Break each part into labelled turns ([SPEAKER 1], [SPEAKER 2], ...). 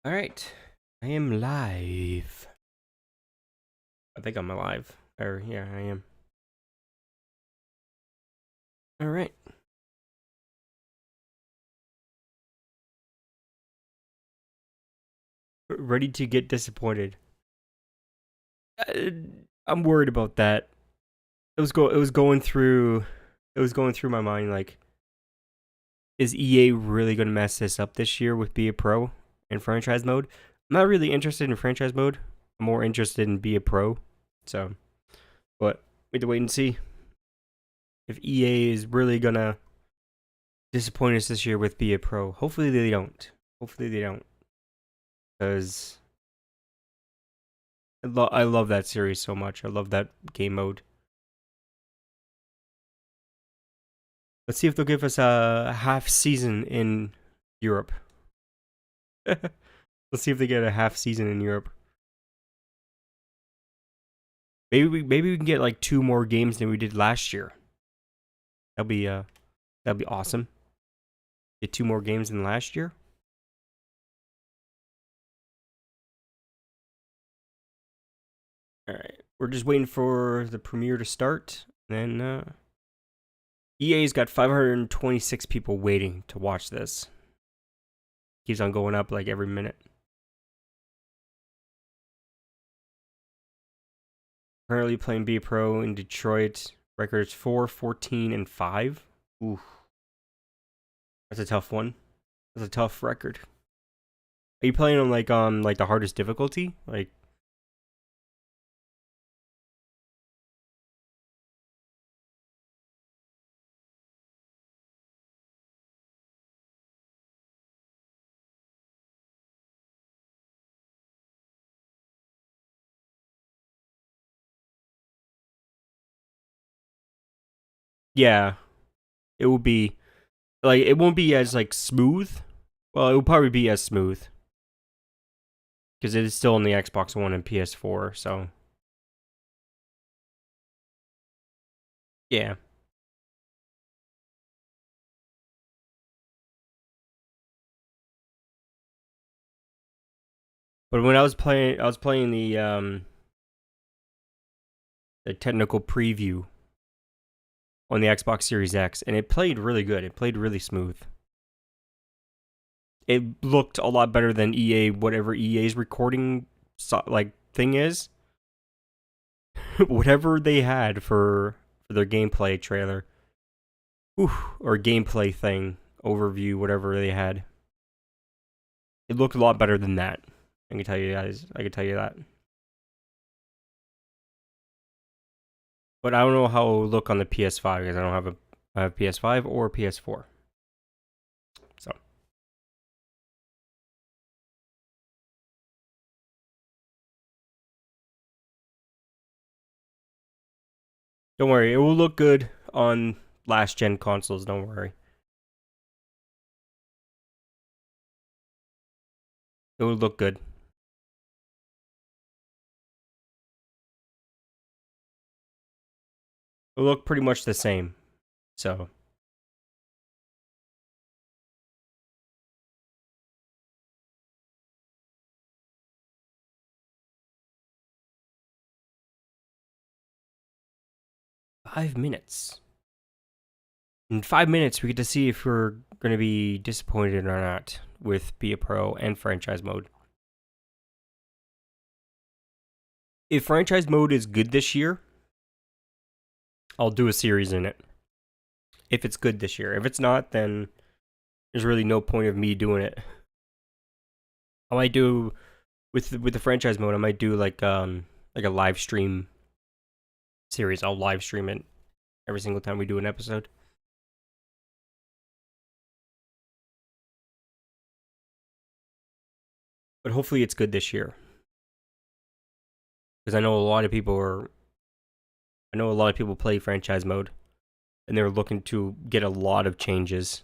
[SPEAKER 1] All right, I am live. I think I'm alive. Or yeah, I am. All right. Ready to get disappointed. Uh, I'm worried about that. It was going through. It was going through my mind like, is EA really going to mess this up this year with Be a Pro and franchise mode? I'm not really interested in franchise mode. I'm more interested in Be a Pro. So, but we have to wait and see if EA is really gonna disappoint us this year with Be a Pro. Hopefully they don't. Hopefully they don't. Because I love that series so much. I love that game mode. Let's see if they'll give us a half season in Europe. Let's see if they get a half season in Europe. Maybe we can get like 2 more games than we did last year. That'd be awesome. Get 2 more games than last year. All right, we're just waiting for the premiere to start. Then EA's got 526 people waiting to watch this. Keeps on going up like every minute. Currently playing B Pro in Detroit. Records 4, 14, and 5. Ooh, that's a tough one. That's a tough record. Are you playing on like the hardest difficulty? Like, yeah, it will be like it won't be as like smooth. Well, it will probably be as smooth because it is still on the Xbox One and PS4. So yeah, but when I was playing the technical preview on the Xbox Series X, and it played really good. It played really smooth. It looked a lot better than EA, whatever EA's recording like thing is. Whatever they had for their gameplay trailer, or gameplay thing overview, whatever they had, it looked a lot better than that. I can tell you guys. I can tell you that. But I don't know how it will look on the PS5 because I have PS5 or PS4. So don't worry, it will look good on last gen consoles. Don't worry, it will look good. It will look pretty much the same. So 5 minutes. In 5 minutes, we get to see if we're going to be disappointed or not with Be a Pro and franchise mode. If franchise mode is good this year, I'll do a series in it. If it's good this year. If it's not, then there's really no point of me doing it. I might do with the franchise mode. I might do like a live stream series. I'll live stream it every single time we do an episode. But hopefully it's good this year because I know a lot of people play franchise mode and they're looking to get a lot of changes.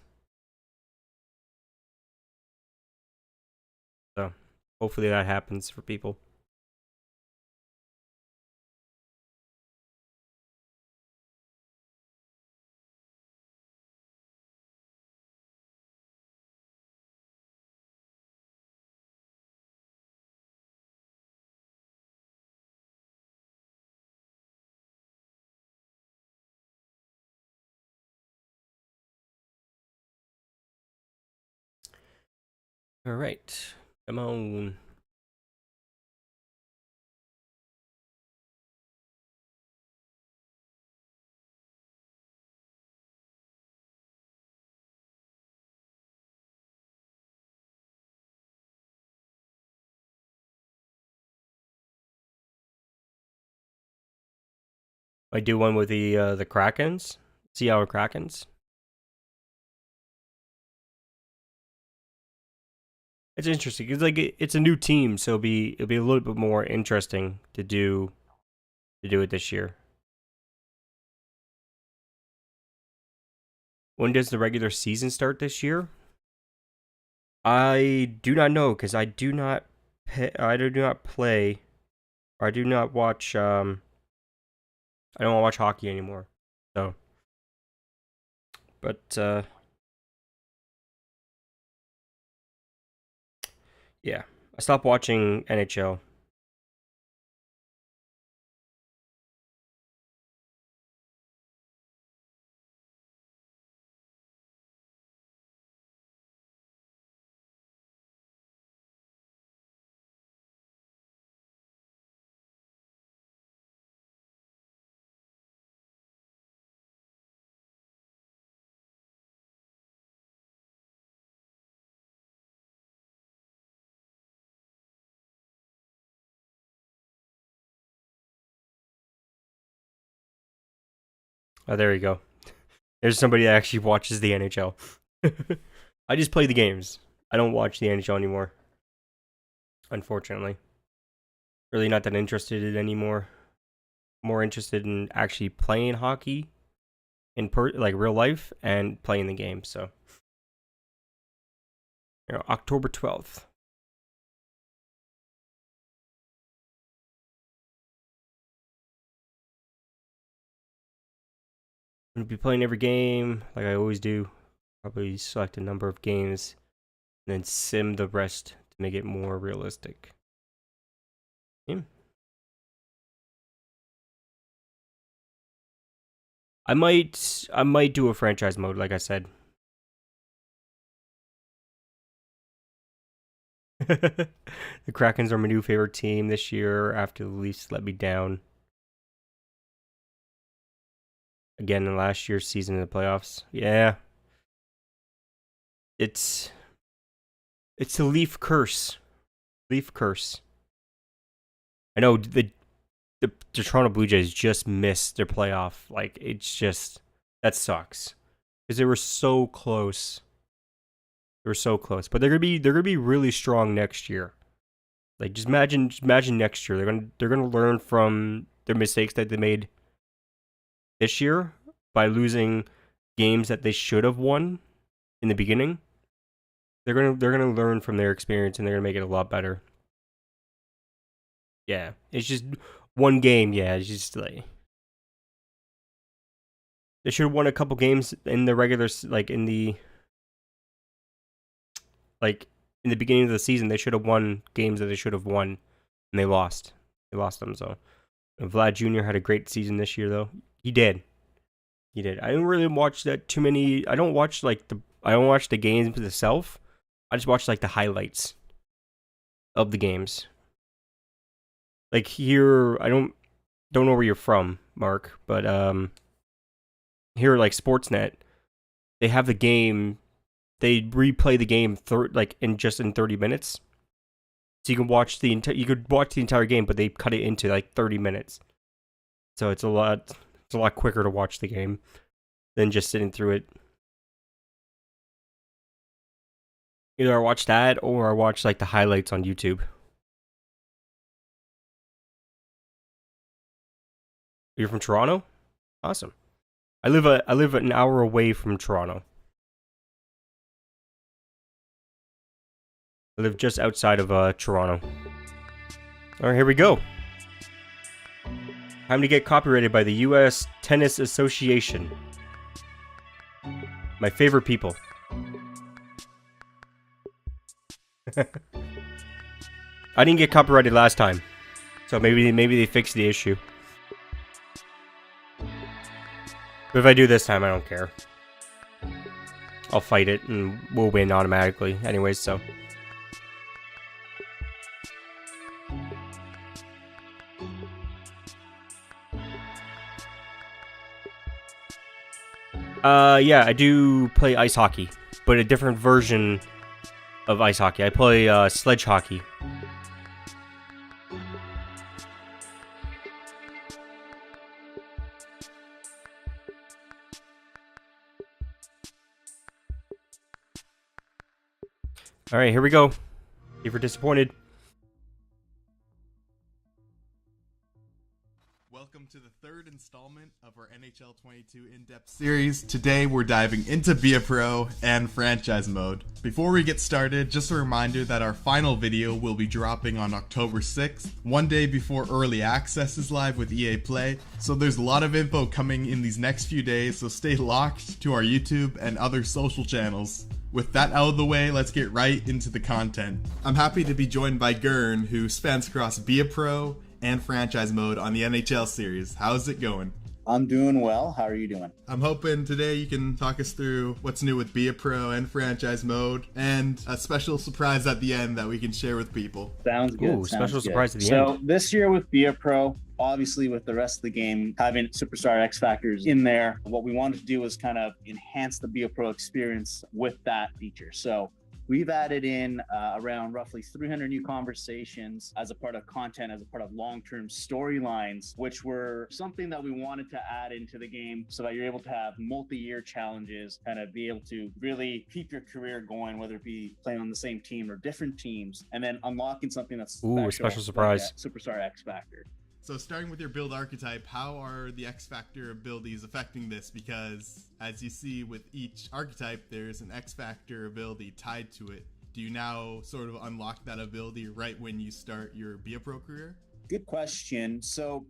[SPEAKER 1] So hopefully that happens for people. All right, come on. I do one with the Krakens. See our Krakens. It's interesting. It's like it's a new team, so it'll be a little bit more interesting to do it this year. When does the regular season start this year? I do not know because I do not play, or I do not watch. I don't watch hockey anymore. So, but yeah, I stopped watching NHL. Oh, there you go. There's somebody that actually watches the NHL. I just play the games. I don't watch the NHL anymore. Unfortunately, really not that interested in it anymore. More interested in actually playing hockey in like real life and playing the game. So, October 12th. I'm gonna be playing every game like I always do. Probably select a number of games and then sim the rest to make it more realistic. Yeah. I might do a franchise mode, like I said. The Krakens are my new favorite team this year after the Leafs let me down again in last year's season in the playoffs. Yeah, it's it's the Leaf curse. Leaf curse. I know the Toronto Blue Jays just missed their playoff. Like it's just that sucks because they were so close. They were so close, but they're gonna be really strong next year. Like just imagine next year they're gonna learn from their mistakes that they made this year by losing games that they should have won in the beginning. They're gonna learn from their experience and they're gonna make it a lot better. Yeah, it's just one game. Yeah, it's just like they should have won a couple games in the regular, like in the beginning of the season. They should have won games that they should have won, and they lost. They lost them. So Vlad Jr. had a great season this year, though. He did. He did. I don't really watch that too many. I don't watch the games itself. I just watch like the highlights of the games. Like here, I don't know where you're from, Mark, but here like Sportsnet, they have the game. They replay the game in 30 minutes. So you could watch the entire game, but they cut it into like 30 minutes. So it's a lot quicker to watch the game than just sitting through it. Either I watch that or I watch like the highlights on YouTube. You're from Toronto? Awesome. I live an hour away from Toronto. I live just outside of Toronto. All right, here we go. Time to get copyrighted by the U.S. Tennis Association. My favorite people. I didn't get copyrighted last time, so maybe they fixed the issue. But if I do this time, I don't care. I'll fight it and we'll win automatically. Anyways, so Yeah, I do play ice hockey, but a different version of ice hockey. I play sledge hockey. All right, here we go. If you're disappointed.
[SPEAKER 2] Welcome to the third installment of our NHL 22 in-depth series. Today we're diving into Be a Pro and franchise mode. Before we get started, just a reminder that our final video will be dropping on October 6th, one day before early access is live with EA Play. So there's a lot of info coming in these next few days, so stay locked to our YouTube and other social channels. With that out of the way, let's get right into the content. I'm happy to be joined by Gurn, who spans across Be a Pro and franchise mode on the NHL series. How's it going?
[SPEAKER 3] I'm doing well. How are you doing?
[SPEAKER 2] I'm hoping today you can talk us through what's new with Be a Pro and franchise mode, and a special surprise at the end that we can share with people.
[SPEAKER 3] Sounds good.
[SPEAKER 1] Ooh, special surprise at the end.
[SPEAKER 3] So this year with Be a Pro, obviously with the rest of the game having Superstar X Factors in there, what we wanted to do was kind of enhance the Be a Pro experience with that feature. So we've added in around roughly 300 new conversations as a part of content, as a part of long-term storylines, which were something that we wanted to add into the game so that you're able to have multi-year challenges, kind of be able to really keep your career going, whether it be playing on the same team or different teams, and then unlocking something that's
[SPEAKER 1] a special surprise.
[SPEAKER 3] Like Superstar X Factor.
[SPEAKER 2] So starting with your build archetype, how are the X Factor abilities affecting this? Because as you see with each archetype, there's an X Factor ability tied to it. Do you now sort of unlock that ability right when you start your Be a Pro career?
[SPEAKER 3] Good question. So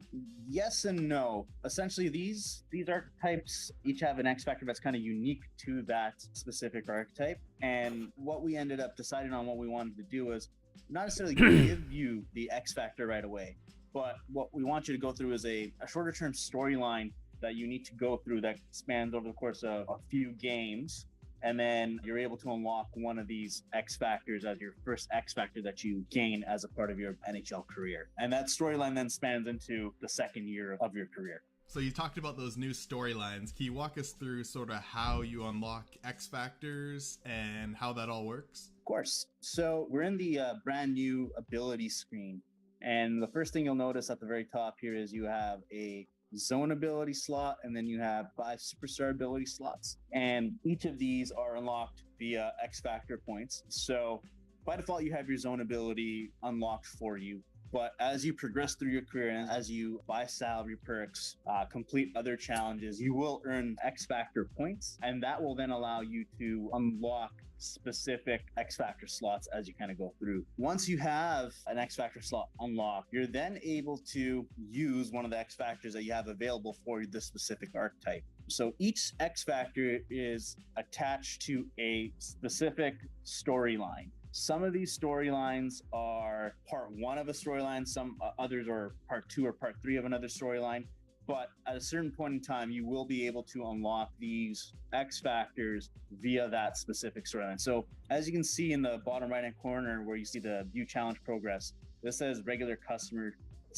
[SPEAKER 3] yes and no. Essentially, these archetypes each have an X Factor that's kind of unique to that specific archetype. And what we ended up deciding on what we wanted to do is not necessarily give you the X Factor right away, but what we want you to go through is a shorter term storyline that you need to go through that spans over the course of a few games. And then you're able to unlock one of these X Factors as your first X Factor that you gain as a part of your NHL career. And that storyline then spans into the second year of your career.
[SPEAKER 2] So you talked about those new storylines. Can you walk us through sort of how you unlock X Factors and how that all works?
[SPEAKER 3] Of course. So we're in the brand new ability screen. And the first thing you'll notice at the very top here is you have a zone ability slot, and then you have 5 superstar ability slots. And each of these are unlocked via X Factor points. So by default, you have your zone ability unlocked for you. But as you progress through your career and as you buy salary perks, complete other challenges, you will earn X Factor points. And that will then allow you to unlock specific X Factor slots as you kind of go through. Once you have an X Factor slot unlocked, you're then able to use one of the X Factors that you have available for this specific archetype. So each X Factor is attached to a specific storyline. Some of these storylines are part 1 of a storyline, some others are part 2 or part 3 of another storyline. But at a certain point in time, you will be able to unlock these X Factors via that specific storyline. So as you can see in the bottom right-hand corner where you see the View Challenge Progress, this says Regular Customer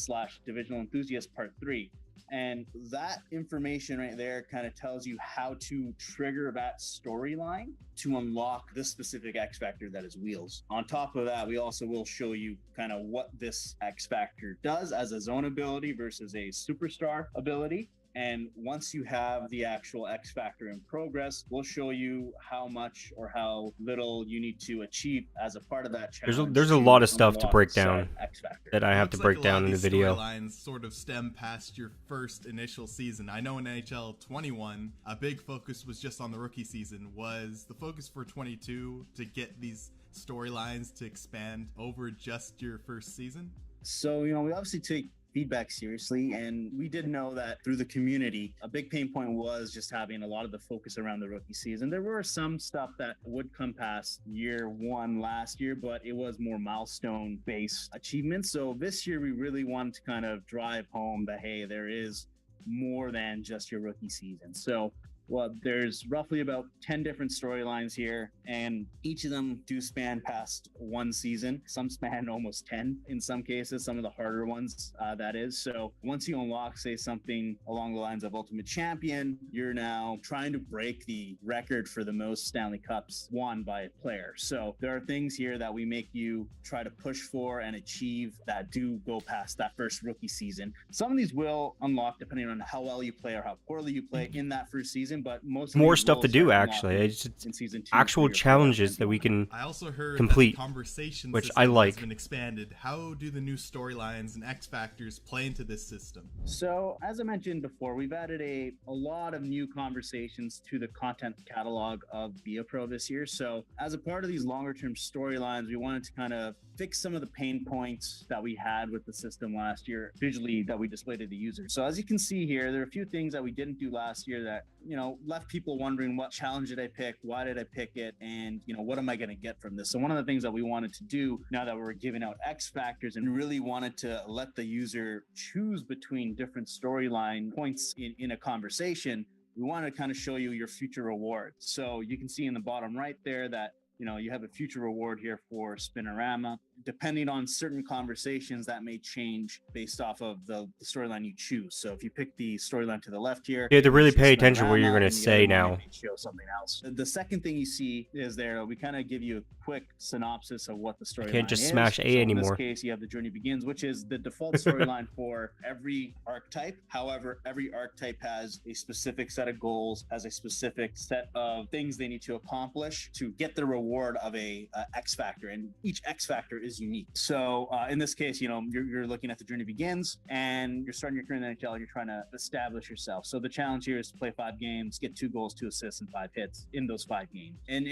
[SPEAKER 3] / Divisional Enthusiast Part 3. And that information right there kind of tells you how to trigger that storyline to unlock this specific X Factor that is Wheels. On top of that, we also will show you kind of what this X Factor does as a zone ability versus a superstar ability. And once you have the actual X Factor in progress, we'll show you how much or how little you need to achieve as a part of that challenge.
[SPEAKER 1] There's a lot of stuff to break down that I have to break down in the video.
[SPEAKER 2] Storylines sort of stem past your first initial season. I know in NHL 21, a big focus was just on the rookie season. Was the focus for 22 to get these storylines to expand over just your first season?
[SPEAKER 3] So, we obviously take feedback seriously, and we did know that through the community, a big pain point was just having a lot of the focus around the rookie season. There were some stuff that would come past year 1 last year, but it was more milestone based achievements. So this year we really wanted to kind of drive home that, hey, there is more than just your rookie season. So Well, there's roughly about 10 different storylines here, and each of them do span past one season. Some span almost 10 in some cases, some of the harder ones, that is. So once you unlock, say, something along the lines of Ultimate Champion, you're now trying to break the record for the most Stanley Cups won by a player. So there are things here that we make you try to push for and achieve that do go past that first rookie season. Some of these will unlock depending on how well you play or how poorly you play in that first season, but most of
[SPEAKER 1] More
[SPEAKER 3] these
[SPEAKER 1] stuff
[SPEAKER 3] will
[SPEAKER 1] to do,
[SPEAKER 3] start
[SPEAKER 1] actually.
[SPEAKER 3] unlocking
[SPEAKER 1] It's
[SPEAKER 3] in season 2,
[SPEAKER 1] actual
[SPEAKER 3] 3, or 4,
[SPEAKER 1] challenges
[SPEAKER 3] and
[SPEAKER 1] that we
[SPEAKER 3] beyond.
[SPEAKER 1] can
[SPEAKER 2] I also heard
[SPEAKER 1] complete,
[SPEAKER 2] that the conversation
[SPEAKER 1] which
[SPEAKER 2] system
[SPEAKER 1] I like.
[SPEAKER 2] has been expanded. How do the new storylines and X factors play into this system?
[SPEAKER 3] So, as I mentioned before, we've added a lot of new conversations to the content catalog of ViaPro this year. So, as a part of these longer term storylines, we wanted to kind of fix some of the pain points that we had with the system last year, visually, that we displayed to the user. So, as you can see here, there are a few things that we didn't do last year that, left people wondering, what challenge did I pick? Why did I pick it? And, what am I going to get from this? So, one of the things that we wanted to do now that we're giving out X factors and really wanted to let the user choose between different storyline points in a conversation, we want to kind of show you your future reward. So you can see in the bottom right there that you have a future reward here for Spinorama. Depending on certain conversations, that may change based off of the storyline you choose. So if you pick the storyline to the left here,
[SPEAKER 1] You have to really
[SPEAKER 3] choose
[SPEAKER 1] pay attention what you're
[SPEAKER 3] Spinorama,
[SPEAKER 1] going
[SPEAKER 3] and
[SPEAKER 1] to
[SPEAKER 3] the
[SPEAKER 1] say
[SPEAKER 3] other one,
[SPEAKER 1] now.
[SPEAKER 3] it may show something else. The second thing you see is there, we kind of give you a quick synopsis of what the storyline is.
[SPEAKER 1] Can't just smash A
[SPEAKER 3] so
[SPEAKER 1] anymore.
[SPEAKER 3] In this case, you have The Journey Begins, which is the default storyline for every archetype. However, every archetype has a specific set of goals, has a specific set of things they need to accomplish to get the reward of a X factor, and each X factor is unique. So in this case, you're looking at The Journey Begins, and you're starting your career in the NHL, and you're trying to establish yourself. So the challenge here is to play 5 games, get 2 goals, 2 assists, and 5 hits in those 5 games. And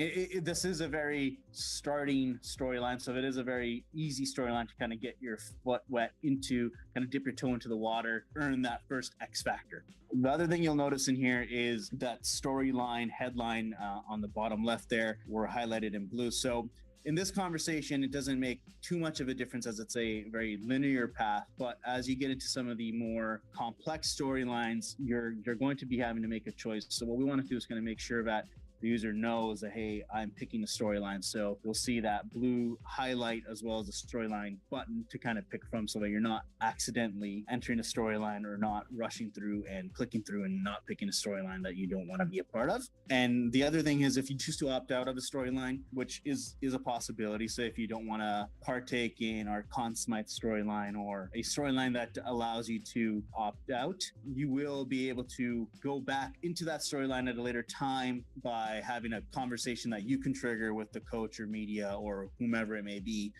[SPEAKER 3] this is a very starting storyline, so it is a very easy storyline to kind of get your foot wet into, kind of dip your toe into the water, earn that first X factor. The other thing you'll notice in here is that storyline headline on the bottom left there were highlighted in blue. So in this conversation, it doesn't make too much of a difference as it's a very linear path, but as you get into some of the more complex storylines, you're going to be having to make a choice. So what we want to do is kind of make sure that the user knows that, hey, I'm picking a storyline. So you'll see that blue highlight as well as the storyline button to kind of pick from, so that you're not accidentally entering a storyline or not rushing through and clicking through and not picking a storyline that you don't want to be a part of. And the other thing is, if you choose to opt out of a storyline, which is a possibility, so if you don't want to partake in our Conn Smythe storyline or a storyline that allows you to opt out, you will be able to go back into that storyline at a later time by having a conversation that you can trigger with the coach or media or whomever it may be,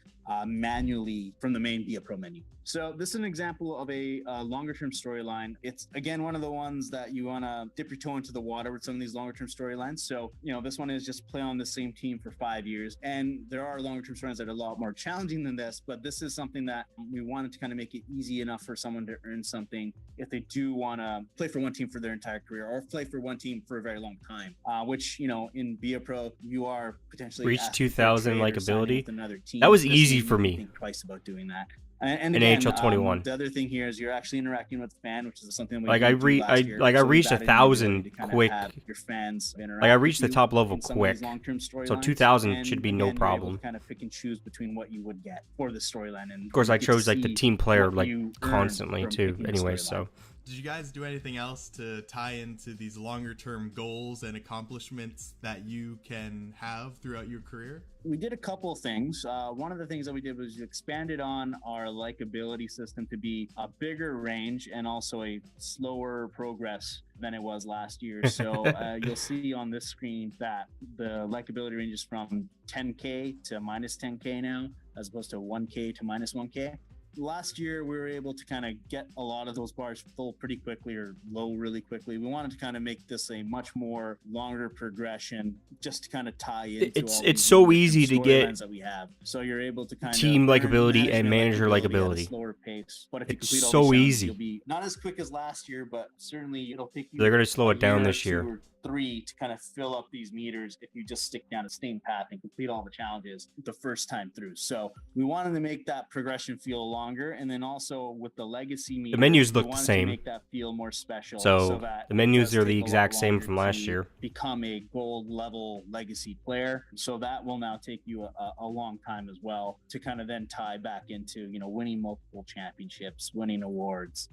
[SPEAKER 3] manually from the main ViaPro menu. So this is an example of a longer term storyline. It's again one of the ones that you want to dip your toe into the water with some of these longer term storylines. So this one is just play on the same team for 5 years, and there are longer term storylines that are a lot more challenging than this, but this is something that we wanted to kind of make it easy enough for someone to earn something if they do want to play for one team for their entire career or play for one team for a very long time, which in ViaPro you are potentially
[SPEAKER 1] Reach
[SPEAKER 3] asked to
[SPEAKER 1] 2,000
[SPEAKER 3] trade or sign in
[SPEAKER 1] likability.
[SPEAKER 3] with another team.
[SPEAKER 1] That was
[SPEAKER 3] This
[SPEAKER 1] easy
[SPEAKER 3] one,
[SPEAKER 1] for
[SPEAKER 3] you
[SPEAKER 1] me.
[SPEAKER 3] think twice about doing that. And
[SPEAKER 1] In
[SPEAKER 3] again,
[SPEAKER 1] NHL 21.
[SPEAKER 3] the other thing here is you're actually interacting with the fan, which is something we
[SPEAKER 1] Like
[SPEAKER 3] didn't do last year.
[SPEAKER 1] I
[SPEAKER 3] So we've
[SPEAKER 1] reached
[SPEAKER 3] added the ability
[SPEAKER 1] 1,000
[SPEAKER 3] to kind of
[SPEAKER 1] quick.
[SPEAKER 3] have your fans interact
[SPEAKER 1] Like I reached the
[SPEAKER 3] with
[SPEAKER 1] top
[SPEAKER 3] you
[SPEAKER 1] level
[SPEAKER 3] in some of
[SPEAKER 1] quick.
[SPEAKER 3] these long-term
[SPEAKER 1] So
[SPEAKER 3] storylines.
[SPEAKER 1] 2,000
[SPEAKER 3] And
[SPEAKER 1] should be
[SPEAKER 3] again,
[SPEAKER 1] no
[SPEAKER 3] you're able
[SPEAKER 1] problem.
[SPEAKER 3] to kind of pick and choose between what you would get for the storyline. And
[SPEAKER 1] Of course, I
[SPEAKER 3] you get to
[SPEAKER 1] chose like the
[SPEAKER 3] see
[SPEAKER 1] team player
[SPEAKER 3] what
[SPEAKER 1] like
[SPEAKER 3] you earned
[SPEAKER 1] constantly
[SPEAKER 3] from
[SPEAKER 1] too.
[SPEAKER 3] picking the
[SPEAKER 1] Anyway,
[SPEAKER 3] storyline.
[SPEAKER 1] so
[SPEAKER 2] Did you guys do anything else to tie into these longer term goals and accomplishments that you can have throughout your career?
[SPEAKER 3] We did a couple of things. One of the things that we did was we expanded on our likability system to be a bigger range and also a slower progress than it was last year. So you'll see on this screen that the likability ranges from 10K to minus 10K now, as opposed to 1K to minus 1K. Last year, we were able to kind of get a lot of those bars full pretty quickly or low really quickly. We wanted to kind of make this a much more longer progression, just to kind of tie into
[SPEAKER 1] it's so easy to get
[SPEAKER 3] that we have. So you're able to kind
[SPEAKER 1] team
[SPEAKER 3] of
[SPEAKER 1] likability and manager
[SPEAKER 3] at a
[SPEAKER 1] likability.
[SPEAKER 3] slower pace. But if you
[SPEAKER 1] It's
[SPEAKER 3] complete all
[SPEAKER 1] so
[SPEAKER 3] these challenges,
[SPEAKER 1] easy.
[SPEAKER 3] you'll be not as quick as last year, but certainly it'll take you.
[SPEAKER 1] They're gonna slow
[SPEAKER 3] a
[SPEAKER 1] it down
[SPEAKER 3] year,
[SPEAKER 1] this
[SPEAKER 3] 2
[SPEAKER 1] year.
[SPEAKER 3] or 3 to kind of fill up these meters if you just stick down a same path and complete all the challenges the first time through. So we wanted to make that progression feel long longer. And then also with the legacy meter,
[SPEAKER 1] The menus
[SPEAKER 3] we
[SPEAKER 1] look the
[SPEAKER 3] wanted to
[SPEAKER 1] same.
[SPEAKER 3] make that feel more special.
[SPEAKER 1] So
[SPEAKER 3] that
[SPEAKER 1] the
[SPEAKER 3] it
[SPEAKER 1] menus
[SPEAKER 3] does
[SPEAKER 1] are the
[SPEAKER 3] take a lot
[SPEAKER 1] exact same
[SPEAKER 3] longer
[SPEAKER 1] from last
[SPEAKER 3] to
[SPEAKER 1] year.
[SPEAKER 3] become a gold level legacy player. So that will now take you a long time as well to kind of then tie back into, you know, winning multiple championships, winning awards,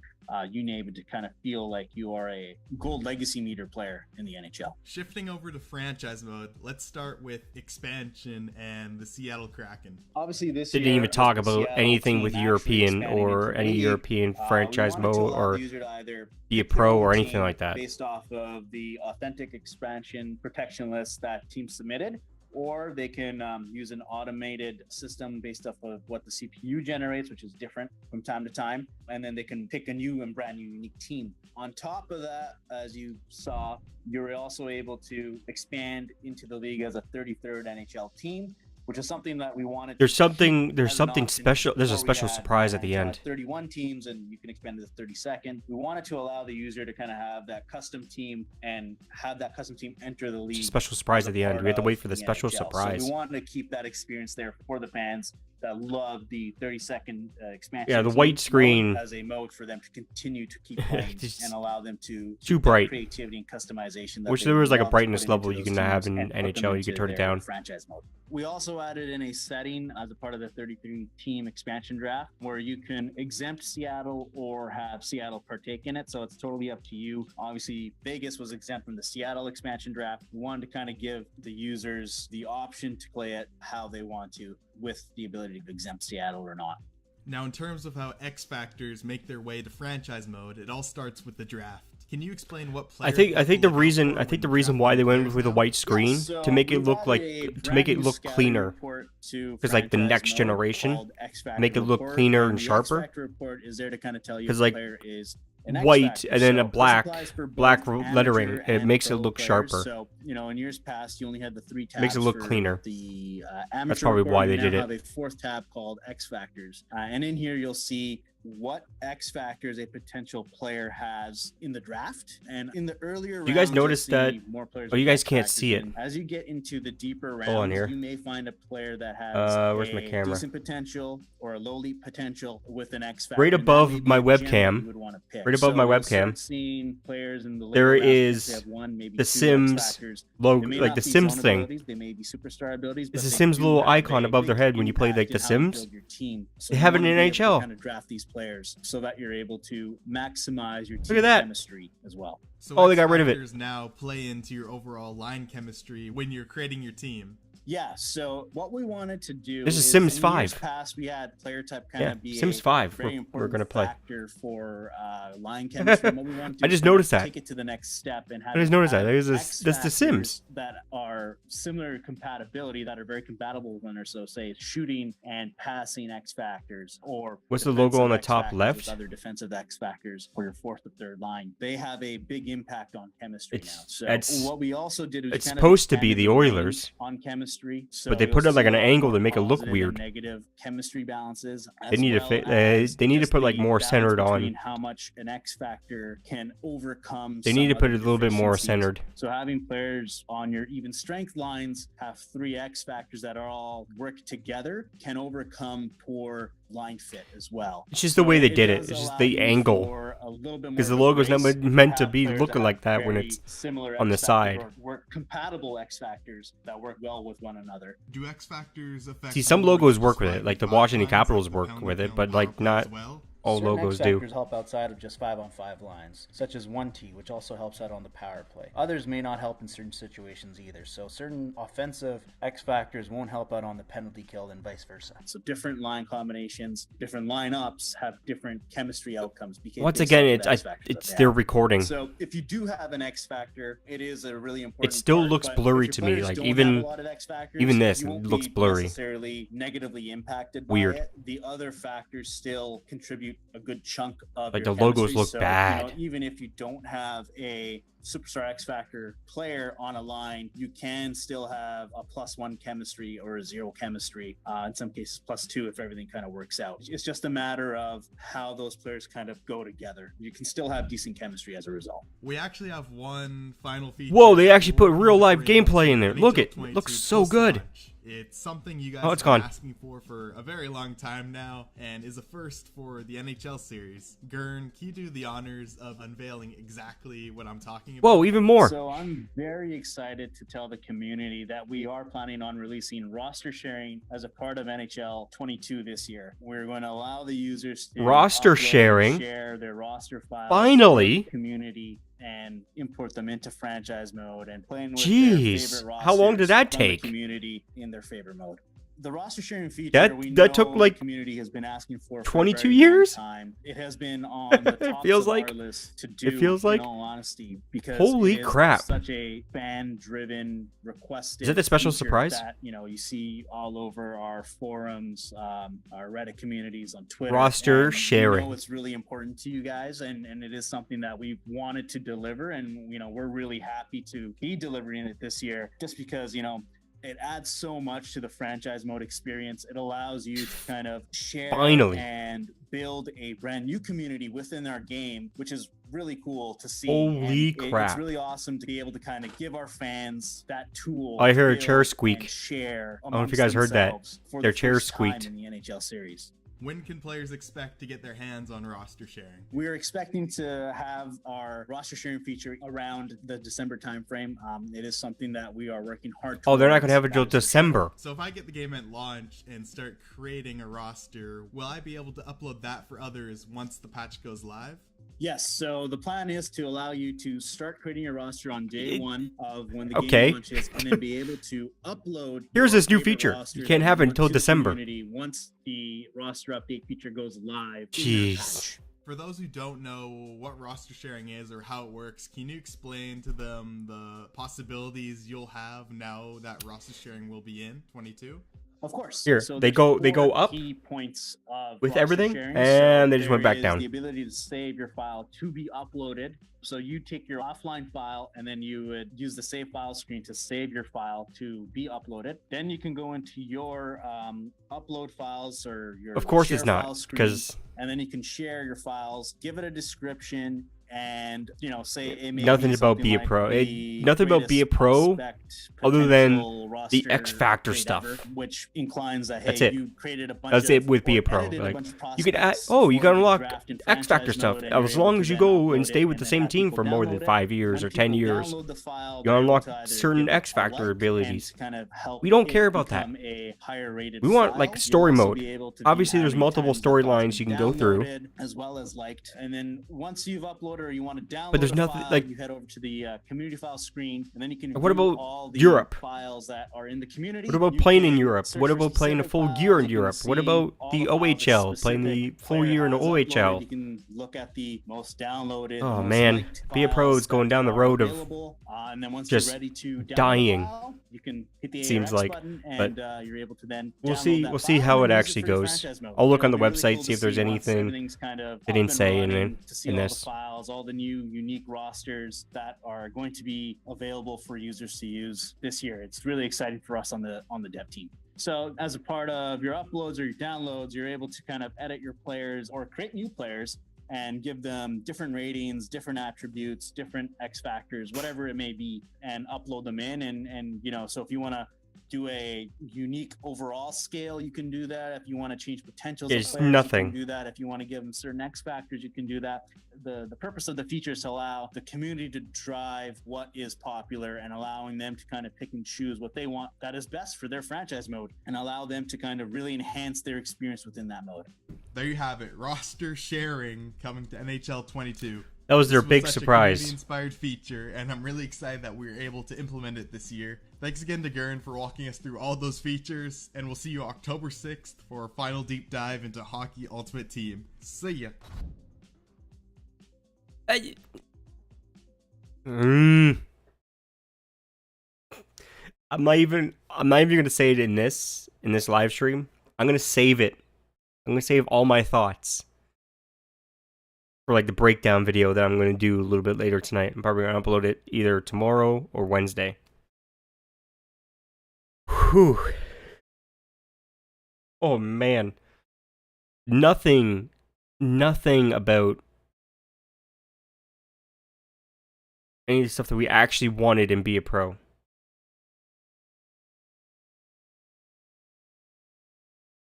[SPEAKER 3] you name it, to kind of feel like you are a gold legacy meter player in the NHL.
[SPEAKER 2] Shifting over to franchise mode, let's start with expansion and the Seattle Kraken.
[SPEAKER 3] Obviously, this
[SPEAKER 1] Didn't
[SPEAKER 3] year,
[SPEAKER 1] even talk
[SPEAKER 3] with the
[SPEAKER 1] about
[SPEAKER 3] Seattle
[SPEAKER 1] anything
[SPEAKER 3] team
[SPEAKER 1] with
[SPEAKER 3] actually
[SPEAKER 1] European
[SPEAKER 3] expanding
[SPEAKER 1] or
[SPEAKER 3] into the
[SPEAKER 1] any
[SPEAKER 3] league,
[SPEAKER 1] European franchise
[SPEAKER 3] we wanted to
[SPEAKER 1] mode
[SPEAKER 3] allow
[SPEAKER 1] or
[SPEAKER 3] the user to either
[SPEAKER 1] be a
[SPEAKER 3] pick their
[SPEAKER 1] pro
[SPEAKER 3] own
[SPEAKER 1] or anything
[SPEAKER 3] team
[SPEAKER 1] like that.
[SPEAKER 3] based off of the authentic expansion protection list that team submitted, or they can use an automated system based off of what the CPU generates, which is different from time to time. And then they can pick a new and brand new unique team. On top of that, as you saw, you're also able to expand into the league as a 33rd NHL team, which is something that we wanted.
[SPEAKER 1] There's something special. There's a special surprise at the end.
[SPEAKER 3] 31 teams, and you can expand to the 32nd. We wanted to allow the user to kind of have that custom team and have that custom team enter the league.
[SPEAKER 1] It's a special surprise at the end. We had to wait for the special
[SPEAKER 3] NHL.
[SPEAKER 1] surprise.
[SPEAKER 3] So we wanted to keep that experience there for the fans that love the 32nd expansion.
[SPEAKER 1] Yeah, the white screen
[SPEAKER 3] as a mode for them to continue to keep playing and allow them to
[SPEAKER 1] too bright
[SPEAKER 3] creativity and customization.
[SPEAKER 1] Which there was like a brightness level you can have in NHL. You can turn it down.
[SPEAKER 3] Franchise mode. We also added in a setting as a part of the 33 team expansion draft where you can exempt Seattle or have Seattle partake in it. So it's totally up to you. Obviously, Vegas was exempt from the Seattle expansion draft. We wanted to kind of give the users the option to play it how they want to, with the ability to exempt Seattle or not.
[SPEAKER 2] Now, in terms of how X Factors make their way to franchise mode, it all starts with the draft. Can you explain what players
[SPEAKER 1] I think the reason why they went with a white screen to make it look cleaner, because like the next generation, make it look cleaner and sharper. Because like white and then a black lettering, it makes it look sharper.
[SPEAKER 3] So, you know, in years past, you only had the 3 tabs.
[SPEAKER 1] Makes it look cleaner.
[SPEAKER 3] The
[SPEAKER 1] That's probably why they did it.
[SPEAKER 3] Have a 4th tab called X Factors, and in here you'll see what X factors a potential player has in the draft. And in the earlier rounds,
[SPEAKER 1] you guys notice that?
[SPEAKER 3] More players
[SPEAKER 1] you guys can't see it.
[SPEAKER 3] As you get into the deeper rounds,
[SPEAKER 1] Hold on here.
[SPEAKER 3] You may find a player that has
[SPEAKER 1] where's my camera?
[SPEAKER 3] decent potential or a low leap potential with an X factor.
[SPEAKER 1] Right above my webcam. Right above my webcam.
[SPEAKER 3] Seeing players in the
[SPEAKER 1] there
[SPEAKER 3] rounds,
[SPEAKER 1] is the Sims logo, like the Sims thing.
[SPEAKER 3] They may be superstar abilities.
[SPEAKER 1] It's the Sims little icon above their head when you play like the Sims. They have it in NHL.
[SPEAKER 3] Kind of draft these players so that you're able to maximize your
[SPEAKER 1] team
[SPEAKER 3] chemistry as well.
[SPEAKER 2] So
[SPEAKER 1] they got rid of it.
[SPEAKER 2] Now play into your overall line chemistry when you're creating your team.
[SPEAKER 3] Yeah, so what we wanted to do
[SPEAKER 1] is Sims 5.
[SPEAKER 3] In years past, we had player type kind of be
[SPEAKER 1] Sims 5. We're gonna play
[SPEAKER 3] factor for line chemistry. What we want to
[SPEAKER 1] I just noticed that.
[SPEAKER 3] Take it to the next step and have.
[SPEAKER 1] I just noticed that. That's the Sims
[SPEAKER 3] that are similar compatibility, that are very compatible with one another. So say shooting and passing X factors, or
[SPEAKER 1] what's the logo on the top left?
[SPEAKER 3] Other defensive X factors for your 4th or 3rd line. They have a big impact on chemistry now. So what we also did was
[SPEAKER 1] it's supposed to be the Oilers
[SPEAKER 3] on chemistry. So
[SPEAKER 1] but they put it like an angle to make it look weird.
[SPEAKER 3] Negative chemistry balances.
[SPEAKER 1] They need they need to put like more centered on.
[SPEAKER 3] How much an X factor can overcome.
[SPEAKER 1] They need to put it a little bit more centered.
[SPEAKER 3] So having players on your even strength lines have 3 X factors that are all work together can overcome poor line fit as well.
[SPEAKER 1] It's just the way they did it. It's just the angle. Because the logo's not meant to be looking like that when it's on the side.
[SPEAKER 3] Work compatible X factors that work well with one another.
[SPEAKER 2] Do X factors affect?
[SPEAKER 1] See, some logos work with it, like the Washington Capitals work with it, but like not all logos do.
[SPEAKER 4] X-Factors help outside of just 5-on-5 lines, such as 1T, which also helps out on the power play. Others may not help in certain situations either, so certain offensive X-Factors won't help out on the penalty kill and vice versa.
[SPEAKER 3] So different line combinations, different lineups have different chemistry outcomes.
[SPEAKER 1] Once again, it's their recording.
[SPEAKER 3] So if you do have an X factor, it is a really important.
[SPEAKER 1] It still looks blurry to me. Like even this looks blurry.
[SPEAKER 3] Necessarily negatively impacted.
[SPEAKER 1] Weird.
[SPEAKER 3] By it. The other factors still contribute a good chunk of
[SPEAKER 1] like
[SPEAKER 3] your
[SPEAKER 1] the logos
[SPEAKER 3] chemistry.
[SPEAKER 1] look bad.
[SPEAKER 3] You know, even if you don't have a Superstar X Factor player on a line, you can still have a +1 chemistry or a 0 chemistry. In some cases, +2 if everything kind of works out. It's just a matter of how those players kind of go together. You can still have decent chemistry as a result.
[SPEAKER 2] We actually have one final feature.
[SPEAKER 1] Whoa, they actually put real live gameplay in there. Look, it looks so good.
[SPEAKER 2] It's something you guys
[SPEAKER 1] Oh, it's
[SPEAKER 2] have been
[SPEAKER 1] gone.
[SPEAKER 2] asking for a very long time now, and is a first for the NHL series. Gurn, can you do the honors of unveiling exactly what I'm talking about?
[SPEAKER 1] Whoa, even more.
[SPEAKER 3] So I'm very excited to tell the community that we are planning on releasing roster sharing as a part of NHL 22 this year. We're going to allow the users to
[SPEAKER 1] Roster
[SPEAKER 3] upload and
[SPEAKER 1] sharing?
[SPEAKER 3] share their roster files
[SPEAKER 1] Finally.
[SPEAKER 3] to the community and import them into franchise mode and playing with
[SPEAKER 1] Jeez,
[SPEAKER 3] their favorite
[SPEAKER 1] how long did
[SPEAKER 3] rosters
[SPEAKER 1] that
[SPEAKER 3] from the
[SPEAKER 1] take?
[SPEAKER 3] community in their favorite mode. The roster sharing feature
[SPEAKER 1] That took, like,
[SPEAKER 3] the community has been asking for
[SPEAKER 1] 22
[SPEAKER 3] a very
[SPEAKER 1] years?
[SPEAKER 3] long time. It has been on the
[SPEAKER 1] It
[SPEAKER 3] top
[SPEAKER 1] feels
[SPEAKER 3] of
[SPEAKER 1] like-
[SPEAKER 3] our list to do.
[SPEAKER 1] it feels like-
[SPEAKER 3] in all honesty, because
[SPEAKER 1] Holy
[SPEAKER 3] it is
[SPEAKER 1] crap.
[SPEAKER 3] such a fan-driven, requested.
[SPEAKER 1] Is that the special
[SPEAKER 3] feature
[SPEAKER 1] surprise?
[SPEAKER 3] that you see all over our forums, our Reddit communities on Twitter?
[SPEAKER 1] Roster
[SPEAKER 3] And
[SPEAKER 1] sharing.
[SPEAKER 3] it's really important to you guys, and it is something that we wanted to deliver, and we're really happy to be delivering it this year, just because it adds so much to the franchise mode experience. It allows you to kind of share
[SPEAKER 1] Finally.
[SPEAKER 3] and build a brand new community within our game, which is really cool to see.
[SPEAKER 1] Holy
[SPEAKER 3] And
[SPEAKER 1] crap.
[SPEAKER 3] It's really awesome to be able to kind of give our fans that tool.
[SPEAKER 1] I
[SPEAKER 3] to
[SPEAKER 1] heard a
[SPEAKER 3] build
[SPEAKER 1] chair squeak.
[SPEAKER 3] and share.
[SPEAKER 1] I don't know if you guys heard that.
[SPEAKER 3] amongst themselves for
[SPEAKER 1] Their
[SPEAKER 3] the
[SPEAKER 1] chair
[SPEAKER 3] first time
[SPEAKER 1] squeaked.
[SPEAKER 3] in the NHL series.
[SPEAKER 2] When can players expect to get their hands on roster sharing?
[SPEAKER 3] We're expecting to have our roster sharing feature around the December timeframe. It is something that we are working hard
[SPEAKER 1] Oh, they're not going to have
[SPEAKER 3] towards.
[SPEAKER 1] it till
[SPEAKER 3] That is for sure.
[SPEAKER 1] December.
[SPEAKER 2] So if I get the game at launch and start creating a roster, will I be able to upload that for others once the patch goes live?
[SPEAKER 3] Yes, so the plan is to allow you to start creating your roster on day one of when the
[SPEAKER 1] Okay.
[SPEAKER 3] game launches, and then be able to upload.
[SPEAKER 1] Here's
[SPEAKER 3] your
[SPEAKER 1] this new
[SPEAKER 3] favorite
[SPEAKER 1] feature.
[SPEAKER 3] rosters
[SPEAKER 1] You can't
[SPEAKER 3] that
[SPEAKER 1] have it
[SPEAKER 3] want
[SPEAKER 1] until
[SPEAKER 3] to the
[SPEAKER 1] December.
[SPEAKER 3] community once the roster update feature goes live. in that
[SPEAKER 1] Jeez.
[SPEAKER 3] patch.
[SPEAKER 2] For those who don't know what roster sharing is or how it works, can you explain to them the possibilities you'll have now that roster sharing will be in 22?
[SPEAKER 3] Of course.
[SPEAKER 1] Here,
[SPEAKER 3] So
[SPEAKER 1] they
[SPEAKER 3] there's
[SPEAKER 1] go
[SPEAKER 3] four
[SPEAKER 1] up
[SPEAKER 3] key points of
[SPEAKER 1] with
[SPEAKER 3] roster
[SPEAKER 1] everything,
[SPEAKER 3] sharing.
[SPEAKER 1] and they just went
[SPEAKER 3] there
[SPEAKER 1] back
[SPEAKER 3] is
[SPEAKER 1] down.
[SPEAKER 3] The ability to save your file to be uploaded. So you take your offline file, and then you would use the save file screen to save your file to be uploaded. Then you can go into your upload files or your
[SPEAKER 1] Of course
[SPEAKER 3] share
[SPEAKER 1] it's not,
[SPEAKER 3] file screen,
[SPEAKER 1] because
[SPEAKER 3] and then you can share your files, give it a description, and say it may
[SPEAKER 1] nothing
[SPEAKER 3] be
[SPEAKER 1] about
[SPEAKER 3] something
[SPEAKER 1] Be a
[SPEAKER 3] like
[SPEAKER 1] Pro.
[SPEAKER 3] the
[SPEAKER 1] Nothing about Be a
[SPEAKER 3] greatest
[SPEAKER 1] Pro
[SPEAKER 3] prospect
[SPEAKER 1] other than
[SPEAKER 3] potential
[SPEAKER 1] the
[SPEAKER 3] roster
[SPEAKER 1] X Factor
[SPEAKER 3] trait
[SPEAKER 1] stuff.
[SPEAKER 3] ever, which inclines that
[SPEAKER 1] That's
[SPEAKER 3] hey,
[SPEAKER 1] it.
[SPEAKER 3] you created a bunch
[SPEAKER 1] That's
[SPEAKER 3] of,
[SPEAKER 1] it with Be a
[SPEAKER 3] or
[SPEAKER 1] Pro.
[SPEAKER 3] edited a
[SPEAKER 1] Like,
[SPEAKER 3] bunch of
[SPEAKER 1] you could add,
[SPEAKER 3] prospects
[SPEAKER 1] oh, you
[SPEAKER 3] for
[SPEAKER 1] can
[SPEAKER 3] the
[SPEAKER 1] unlock
[SPEAKER 3] draft and
[SPEAKER 1] X Factor
[SPEAKER 3] franchise
[SPEAKER 1] stuff
[SPEAKER 3] mode, and you're
[SPEAKER 1] as
[SPEAKER 3] able
[SPEAKER 1] long
[SPEAKER 3] to
[SPEAKER 1] as you
[SPEAKER 3] then
[SPEAKER 1] go
[SPEAKER 3] upload
[SPEAKER 1] and
[SPEAKER 3] it
[SPEAKER 1] stay with the
[SPEAKER 3] then
[SPEAKER 1] same
[SPEAKER 3] have
[SPEAKER 1] team
[SPEAKER 3] people
[SPEAKER 1] for more
[SPEAKER 3] download
[SPEAKER 1] than
[SPEAKER 3] it.
[SPEAKER 1] 5 years
[SPEAKER 3] When
[SPEAKER 1] or 10
[SPEAKER 3] people
[SPEAKER 1] years.
[SPEAKER 3] download the file,
[SPEAKER 1] You
[SPEAKER 3] they're able
[SPEAKER 1] unlock
[SPEAKER 3] to either
[SPEAKER 1] certain
[SPEAKER 3] give it
[SPEAKER 1] X
[SPEAKER 3] a
[SPEAKER 1] Factor
[SPEAKER 3] like
[SPEAKER 1] abilities.
[SPEAKER 3] and kind of help
[SPEAKER 1] We don't
[SPEAKER 3] it
[SPEAKER 1] care about that.
[SPEAKER 3] become a higher rated
[SPEAKER 1] We want,
[SPEAKER 3] file.
[SPEAKER 1] like,
[SPEAKER 3] You'll
[SPEAKER 1] story
[SPEAKER 3] also
[SPEAKER 1] mode.
[SPEAKER 3] be able to be
[SPEAKER 1] Obviously, there's
[SPEAKER 3] how many
[SPEAKER 1] multiple
[SPEAKER 3] times the file's
[SPEAKER 1] storylines
[SPEAKER 3] been
[SPEAKER 1] you can go through.
[SPEAKER 3] downloaded, as well as liked. And then once you've uploaded or you want to download
[SPEAKER 1] But there's
[SPEAKER 3] a
[SPEAKER 1] nothing,
[SPEAKER 3] file,
[SPEAKER 1] like-
[SPEAKER 3] you head over to the community file screen, and then you can
[SPEAKER 1] What
[SPEAKER 3] view
[SPEAKER 1] about
[SPEAKER 3] all the
[SPEAKER 1] Europe?
[SPEAKER 3] files that are in the community.
[SPEAKER 1] What about
[SPEAKER 3] You
[SPEAKER 1] playing in
[SPEAKER 3] can
[SPEAKER 1] Europe?
[SPEAKER 3] search
[SPEAKER 1] What
[SPEAKER 3] for
[SPEAKER 1] about playing a
[SPEAKER 3] specific
[SPEAKER 1] full
[SPEAKER 3] files.
[SPEAKER 1] year in
[SPEAKER 3] You can
[SPEAKER 1] Europe? What
[SPEAKER 3] see
[SPEAKER 1] about
[SPEAKER 3] all
[SPEAKER 1] the
[SPEAKER 3] files that
[SPEAKER 1] OHL? Playing the
[SPEAKER 3] specific
[SPEAKER 1] full
[SPEAKER 3] player
[SPEAKER 1] year in the
[SPEAKER 3] has uploaded.
[SPEAKER 1] OHL?
[SPEAKER 3] You can look at the most downloaded.
[SPEAKER 1] Oh,
[SPEAKER 3] most
[SPEAKER 1] man.
[SPEAKER 3] liked
[SPEAKER 1] Be a Pro
[SPEAKER 3] files
[SPEAKER 1] is going
[SPEAKER 3] that
[SPEAKER 1] down the
[SPEAKER 3] are
[SPEAKER 1] road of
[SPEAKER 3] available. And then once
[SPEAKER 1] just
[SPEAKER 3] you're ready to download
[SPEAKER 1] dying.
[SPEAKER 3] a file, you can hit the
[SPEAKER 1] Seems
[SPEAKER 3] ARX
[SPEAKER 1] like,
[SPEAKER 3] button,
[SPEAKER 1] but
[SPEAKER 3] and you're able to then
[SPEAKER 1] we'll
[SPEAKER 3] download
[SPEAKER 1] see.
[SPEAKER 3] that
[SPEAKER 1] We'll see
[SPEAKER 3] file
[SPEAKER 1] how
[SPEAKER 3] and
[SPEAKER 1] it
[SPEAKER 3] use
[SPEAKER 1] actually
[SPEAKER 3] for your
[SPEAKER 1] goes.
[SPEAKER 3] franchise mode.
[SPEAKER 1] I'll look on
[SPEAKER 3] It'll
[SPEAKER 1] the
[SPEAKER 3] be really
[SPEAKER 1] website,
[SPEAKER 3] cool
[SPEAKER 1] see
[SPEAKER 3] to
[SPEAKER 1] if there's
[SPEAKER 3] once
[SPEAKER 1] anything
[SPEAKER 3] everything's kind of
[SPEAKER 1] they
[SPEAKER 3] up
[SPEAKER 1] didn't
[SPEAKER 3] and
[SPEAKER 1] say in
[SPEAKER 3] running,
[SPEAKER 1] it-
[SPEAKER 3] to see
[SPEAKER 1] in
[SPEAKER 3] all
[SPEAKER 1] this.
[SPEAKER 3] the files, all the new unique rosters that are going to be available for users to use this year. It's really exciting for us on the dev team. So as a part of your uploads or your downloads, you're able to kind of edit your players or create new players and give them different ratings, different attributes, different X factors, whatever it may be, and upload them in. And so if you want to do a unique overall scale, you can do that. If you want to change potentials of
[SPEAKER 1] There's
[SPEAKER 3] players,
[SPEAKER 1] nothing.
[SPEAKER 3] you can do that. If you want to give them certain X factors, you can do that. The purpose of the feature is to allow the community to drive what is popular and allowing them to kind of pick and choose what they want that is best for their franchise mode, and allow them to kind of really enhance their experience within that mode.
[SPEAKER 2] There you have it. Roster sharing coming to NHL 22.
[SPEAKER 1] That was their
[SPEAKER 2] This
[SPEAKER 1] big
[SPEAKER 2] such a
[SPEAKER 1] surprise.
[SPEAKER 2] community-inspired feature, and I'm really excited that we were able to implement it this year. Thanks again to Gurn for walking us through all those features, and we'll see you October 6th for our final deep dive into Hockey Ultimate Team. See ya!
[SPEAKER 1] I'm not even gonna say it in this live stream. I'm gonna save it. I'm gonna save all my thoughts. for like the breakdown video that I'm going to do a little bit later tonight. I'm probably going to upload it either tomorrow or Wednesday. Whew. Oh man. Nothing about any of the stuff that we actually wanted in Be a Pro.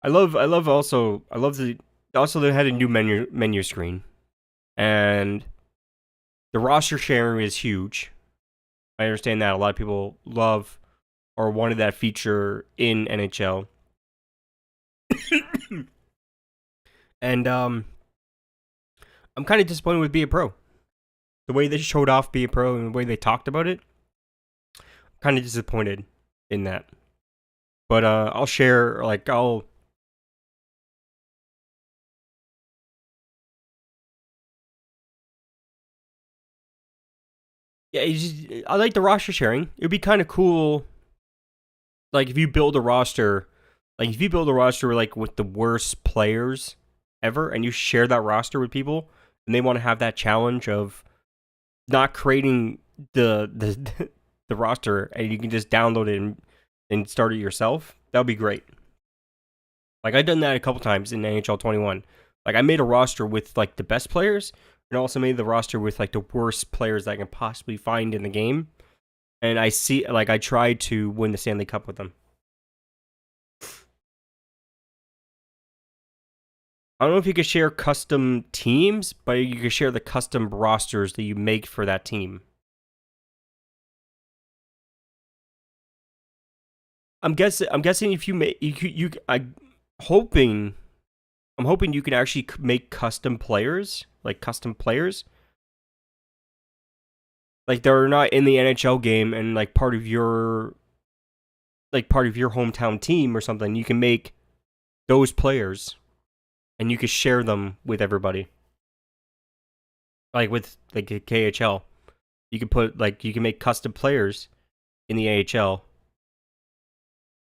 [SPEAKER 1] I love they had a new menu screen, and the roster sharing is huge. I understand that a lot of people love or wanted that feature in NHL. And I'm kind of disappointed with Be a Pro. The way they showed off Be a Pro and the way they talked about it, I'm kind of disappointed in that. But I'll share, like, yeah, I like the roster sharing. It would be kind of cool, like, if you build a roster, like, with the worst players ever, and you share that roster with people, and they want to have that challenge of not creating the the roster, and you can just download it and start it yourself. That would be great. Like, I've done that a couple times in NHL 21. Like, I made a roster with like the best players, and also made the roster with like the worst players that I can possibly find in the game. And I tried to win the Stanley Cup with them. I don't know if you could share custom teams, but you could share the custom rosters that you make for that team. I'm guessing if you make I'm hoping you can actually make custom players, like they're not in the NHL game and like part of your hometown team or something. You can make those players and you can share them with everybody. Like with like a KHL, you can make custom players in the AHL,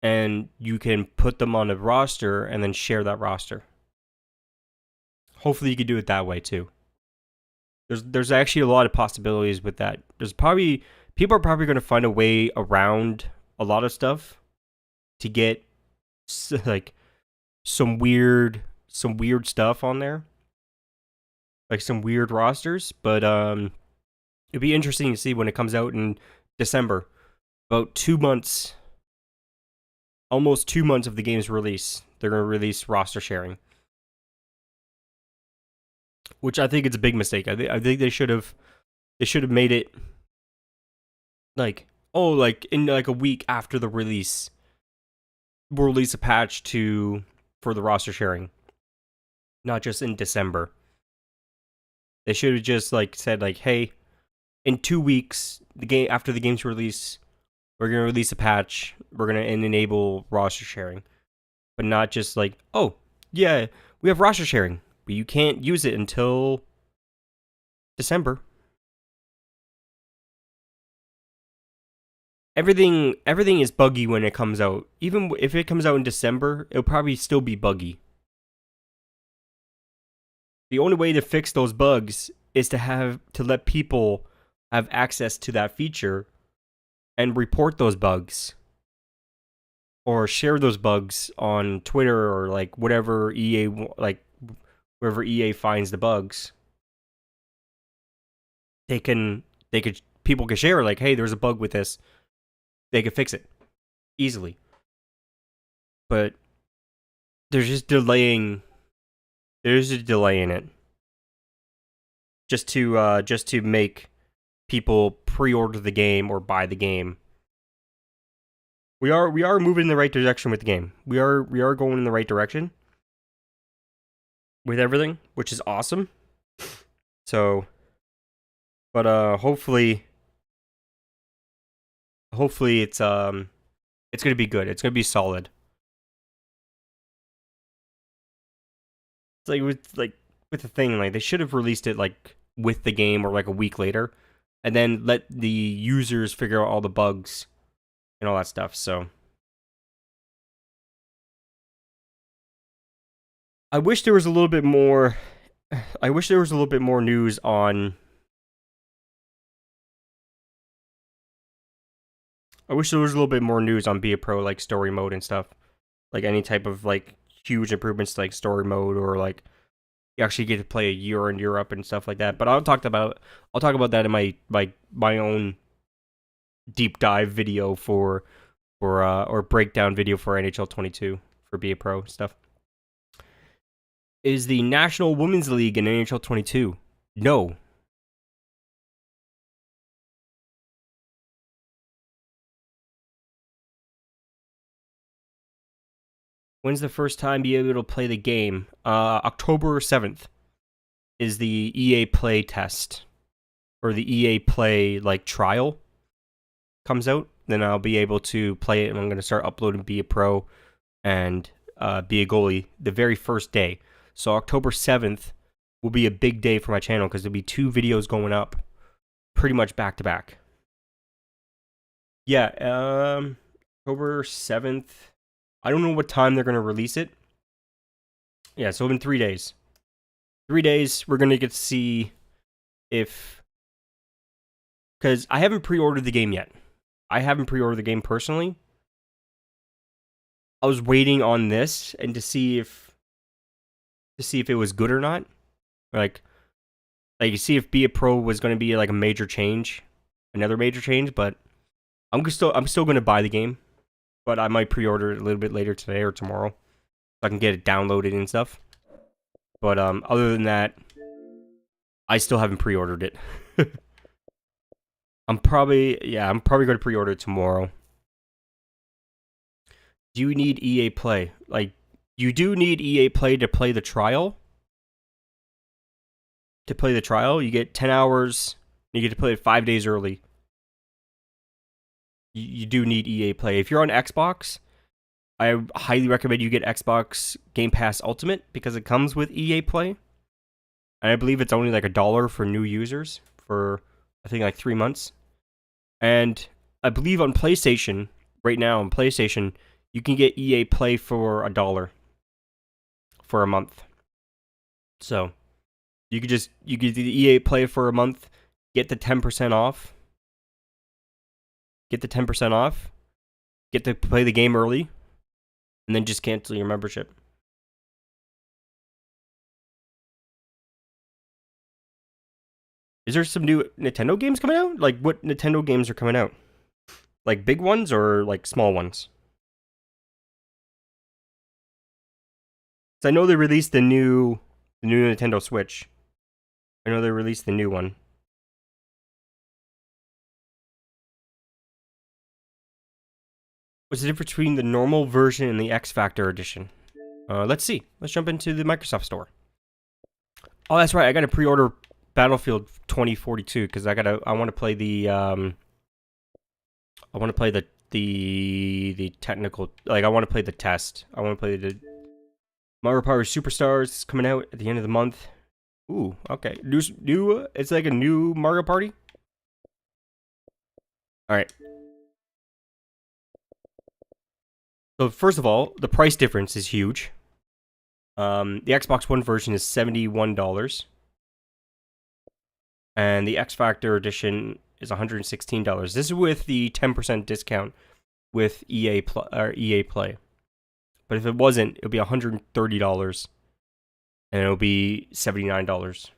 [SPEAKER 1] and you can put them on a roster and then share that roster. Hopefully you could do it that way too. There's actually a lot of possibilities with that. People are probably going to find a way around a lot of stuff to get like some weird stuff on there, like some weird rosters. But it'd be interesting to see when it comes out in December, about 2 months, almost 2 months of the game's release. They're going to release roster sharing, which I think it's a big mistake. I think they should have made it like, oh, like in like a week after the release, we'll release a patch for the roster sharing, not just in December. They should have just like said like, hey, in 2 weeks, after the game's release, we're gonna release a patch. We're gonna enable roster sharing, but not just like, oh yeah, we have roster sharing, but you can't use it until December. Everything is buggy when it comes out. Even if it comes out in December, it'll probably still be buggy. The only way to fix those bugs is to let people have access to that feature and report those bugs, or share those bugs on Twitter or like whatever wherever EA finds the bugs. People can share like, hey, there's a bug with this. They could fix it easily. But there's just delaying. There's a delay in it, just to make people pre-order the game or buy the game. We are moving in the right direction with the game. We are going in the right direction with everything, which is awesome. So, but hopefully it's gonna be good. It's gonna be solid. It's with the thing, like they should have released it like with the game or like a week later, and then let the users figure out all the bugs and all that stuff. So I wish there was a little bit more I wish there was a little bit more news on. I wish there was a little bit more news on Be a Pro, like story mode and stuff, like any type of like huge improvements to, like story mode, or like you actually get to play a year in Europe and stuff like that. But I'll talk about that in my own deep dive video for or breakdown video for NHL 22 for Be a Pro stuff. Is the National Women's League in NHL 22? No. When's the first time be able to play the game? October 7th is the EA Play test, or the EA Play like trial comes out. Then I'll be able to play it, and I'm going to start uploading Be a Pro and Be a Goalie the very first day. So October 7th will be a big day for my channel because there'll be 2 videos going up pretty much back to back. Yeah, October 7th. I don't know what time they're going to release it. Yeah, so in 3 days. 3 days, we're going to get to see if... Because I haven't pre-ordered the game yet. I haven't pre-ordered the game personally. I was waiting on this and to see if it was good or not. Like you see if Be a Pro was going to be like a major change, another major change. But I'm still going to buy the game, but I might pre-order it a little bit later today or tomorrow, so I can get it downloaded and stuff. But other than that, I still haven't pre-ordered it. I'm probably going to pre-order it tomorrow. Do you need EA Play? Like, you do need EA Play to play the trial. To play the trial, you get 10 hours. You get to play it 5 days early. You do need EA Play. If you're on Xbox, I highly recommend you get Xbox Game Pass Ultimate because it comes with EA Play. And I believe it's only like $1 for new users for, I think, like 3 months. And I believe on PlayStation, right now on PlayStation, you can get EA Play for $1 for a month. So you could do the EA Play for a month, get the 10% off. Get the 10% off. Get to play the game early, and then just cancel your membership. Is there some new Nintendo games coming out? Like, what Nintendo games are coming out? Like big ones or like small ones? So I know they released the new Nintendo Switch. I know they released the new one. What's the difference between the normal version and the X Factor edition? Let's see. Let's jump into the Microsoft Store. Oh, that's right. I got to pre-order Battlefield 2042 because I want to play the the technical, like I want to play the test. I want to play the Mario Party Superstars coming out at the end of the month. Ooh, okay. New. It's like a new Mario Party. All right. So first of all, the price difference is huge. The Xbox One version is $71, and the X Factor edition is $116. This is with the 10% discount with EA Play. But if it wasn't, it would be $130, and it'll be $79.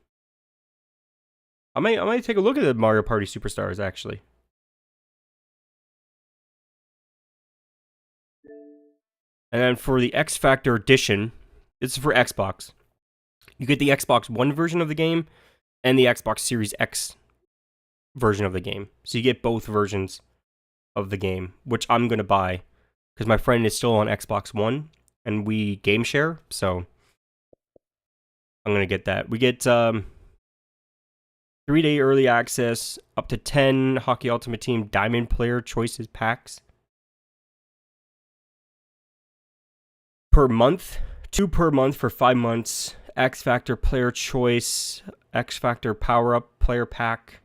[SPEAKER 1] I might take a look at the Mario Party Superstars actually. And then for the X Factor edition, this is for Xbox. You get the Xbox One version of the game and the Xbox Series X version of the game. So you get both versions of the game, which I'm going to buy because my friend is still on Xbox One and we game share. So I'm going to get that. We get 3-day early access, up to 10 Hockey Ultimate Team Diamond Player Choices packs per month, 2 per month for 5 months. X Factor Player Choice, X Factor Power Up Player Pack.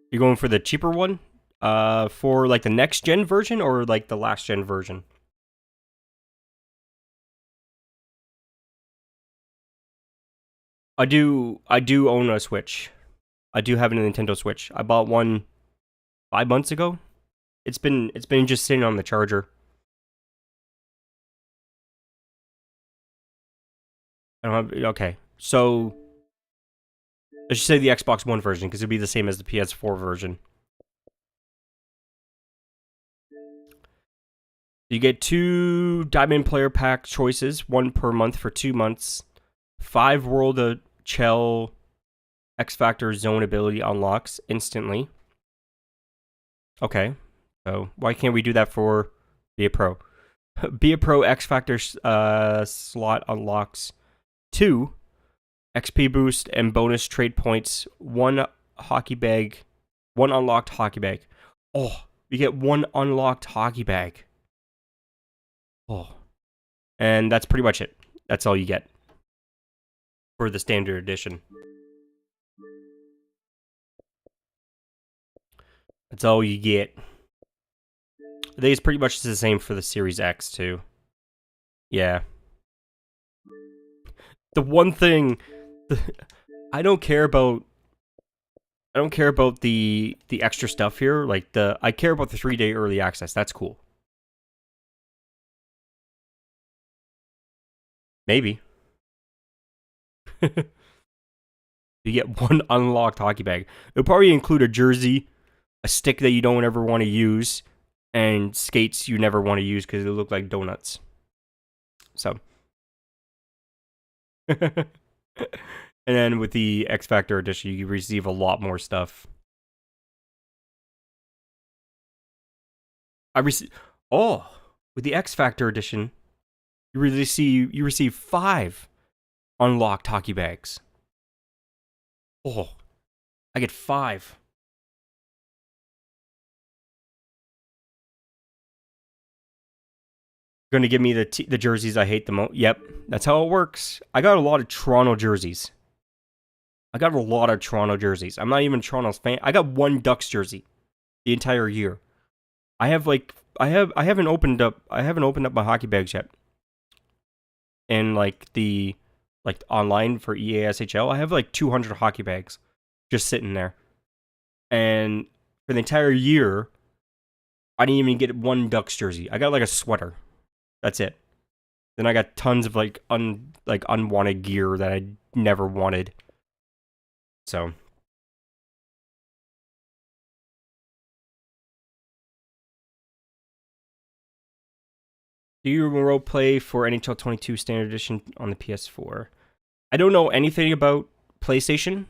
[SPEAKER 1] You going for the cheaper one? For like the next gen version or like the last gen version? I do own a Switch. I do have a Nintendo Switch. I bought one 5 months ago. It's been just sitting on the charger. I don't have, okay, so let's just say the Xbox One version because it'd be the same as the PS4 version. You get 2 Diamond Player Pack choices, 1 per month for 2 months. 5 World of Chell X Factor Zone ability unlocks instantly. Okay, so why can't we do that for Be a Pro? Be a Pro X Factor slot unlocks 2 XP boost and bonus trade points, 1 hockey bag, 1 unlocked hockey bag. Oh, you get 1 unlocked hockey bag. Oh, and that's pretty much it. That's all you get for the standard edition. That's all you get. I think it's pretty much the same for the Series X too. Yeah. The one thing I don't care about the extra stuff here. Like I care about the 3-day early access. That's cool. Maybe. You get 1 unlocked hockey bag. It'll probably include a jersey, a stick that you don't ever want to use, and skates you never want to use because they look like donuts. So. And then with the X Factor edition, you receive a lot more stuff. With the X Factor edition, you receive 5 unlocked hockey bags. Oh, I get 5. Going to give me the jerseys I hate the most. Yep, that's how it works. I got a lot of Toronto jerseys. I'm not even Toronto's fan. I got 1 Ducks jersey the entire year. I haven't opened up my hockey bags yet. And online for EASHL, I have 200 hockey bags just sitting there. And for the entire year, I didn't even get 1 Ducks jersey. I got a sweater. That's it. Then I got tons of unwanted gear that I never wanted. So do you remote play for NHL 22 Standard Edition on the PS4? I don't know anything about PlayStation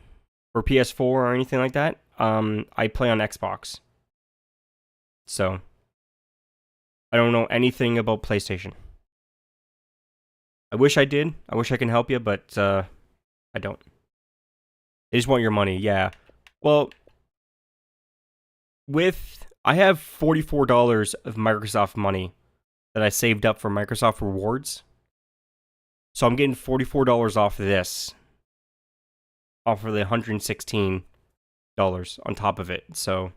[SPEAKER 1] or PS4 or anything like that. I play on Xbox. So I don't know anything about PlayStation. I wish I did. I wish I can help you, but I don't. They just want your money, yeah. Well, I have $44 of Microsoft money that I saved up for Microsoft Rewards. So I'm getting $44 off of this. Off of the $116 on top of it. So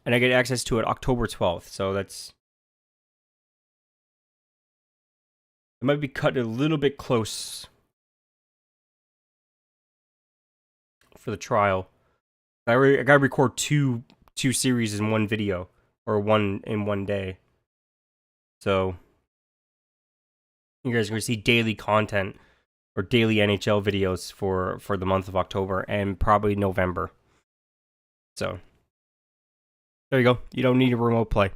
[SPEAKER 1] and I get access to it October 12th. So it might be cut a little bit close for the trial. I gotta record two series in one video, or one in one day. So you guys are gonna see daily content or daily NHL videos for the month of October and probably November. So there you go. You don't need a remote play.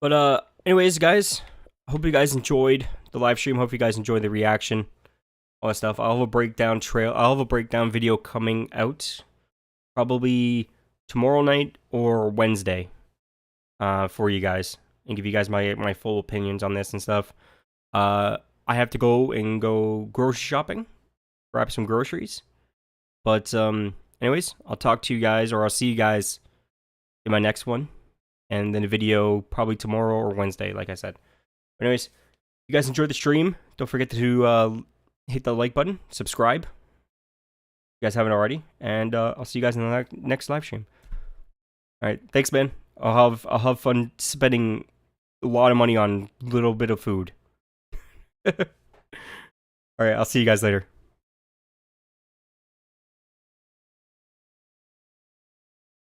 [SPEAKER 1] But anyways, guys, I hope you guys enjoyed the live stream. Hope you guys enjoyed the reaction, all that stuff. I'll have a breakdown video coming out probably tomorrow night or Wednesday for you guys, and give you guys my full opinions on this and stuff. I have to go grocery shopping, grab some groceries. But anyways, I'll talk to you guys, or I'll see you guys in my next one, and then a video probably tomorrow or Wednesday, like I said. But anyways, if you guys enjoyed the stream, don't forget to hit the like button, subscribe, you guys haven't already, and I'll see you guys in the next live stream. All right, thanks, man. I'll have fun spending a lot of money on a little bit of food. All right, I'll see you guys later.